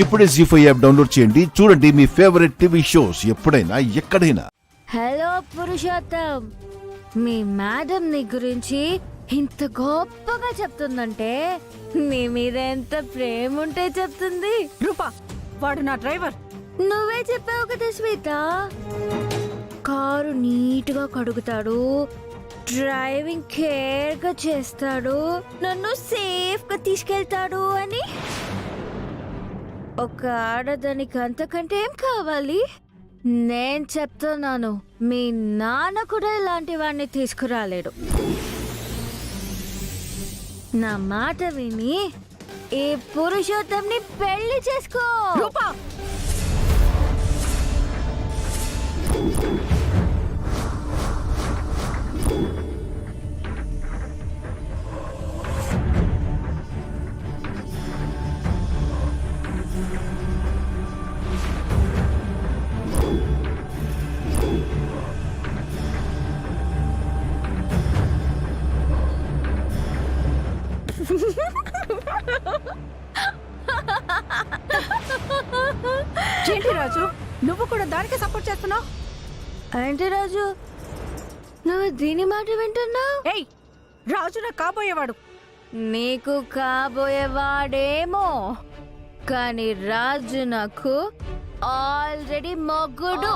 ఇప్పుడే జీ5 app download చేయండి. చూడండి మీ ఫేవరెట్ టీవీ షోస్ ఎప్పుడైనా ఎక్కడైనా. హలో పురుషోత్తం, మీ మేడం నీ గురించి ఇంత గొప్పగా చెప్తుందంటే నీ మీద ఎంత ప్రేమ ఉంటే చెప్తుంది. రూపా, వాడు నా డ్రైవర్. నువ్వే చెప్పావు కదా శ్వేత, కారు నీట్గా కడుగుతాడు, డ్రైవింగ్ కేర్ గా చేస్తాడు, నన్ను సేఫ్ గా తీసుకెళ్తాడు అని. ఒక ఆడదానికి అంతకంటే ఏం కావాలి? నేను చెప్తున్నాను, మీ నాన్న కూడా ఇలాంటి వాడిని తీసుకురాలేడు. నా మాట విని ఈ పురుషోత్తంని పెళ్లి చేసుకో. రూపా, ఏంటి రాజు, నువ్వు కూడా దానికి సపోర్ట్ చేస్తున్నావు? ఏంటి రాజు, నువ్వు దీని మాట వింటున్నావు? ఏయ్, రాజు నా కాబోయేవాడు. నీకు కాబోయేవాడేమో, కానీ రాజు నాకు ఆల్రెడీ మొగ్గుడు.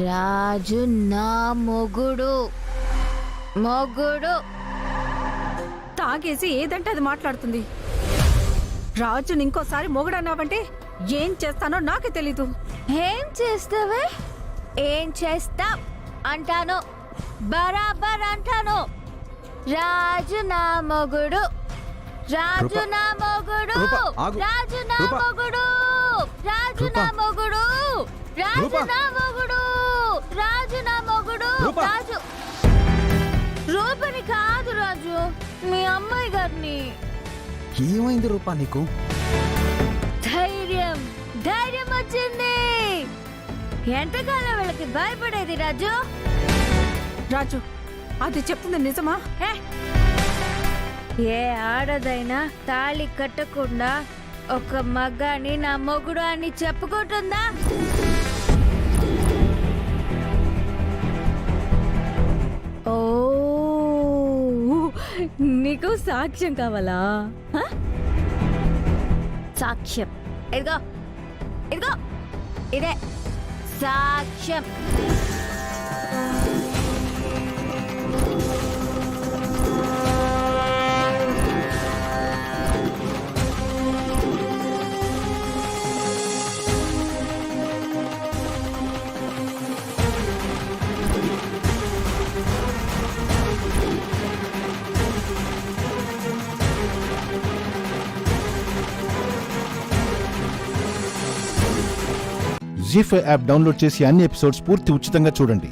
రాజు నా మొగుడు. తాగేసి ఏదంటే అది మాట్లాడుతుంది. రాజుని ఇంకోసారి మొగుడన్నావంటే ఏం చేస్తానో నాకే తెలీదు. ఏం చేస్తావే? ఏం చేస్తా అంటాను, బరాబర్ అంటాను. రాజు నా మొగుడు, రాజు నా మొగుడు, రాజు నా మొగుడు, రాజు నా మొగుడు, రాజు నా మొగుడు, రాజు నా మొగుడు. రాజు రూపని కాదు రాజు, మీ అమ్మాయి గారిని. ఏమైంది రూపా నీకు? ధైర్యం వచ్చింది. ఎంతకాలం వీళ్ళకి భయపడేది రాజు? రాజు, అది చెప్తుంది నిజమా? ఏ ఆడదైనా తాళి కట్టకుండా ఒక మగాని నా మొగుడు అని చెప్పుకుంటుందా? ఓ, నీకు సాక్ష్యం కావాలా? సాక్ష్యం ఇదిగో, ఇదే సాక్ష్యం. జీ5 యాప్ డౌన్లోడ్ చేసి అన్ని ఎపిసోడ్స్ పూర్తి ఉచితంగా చూడండి.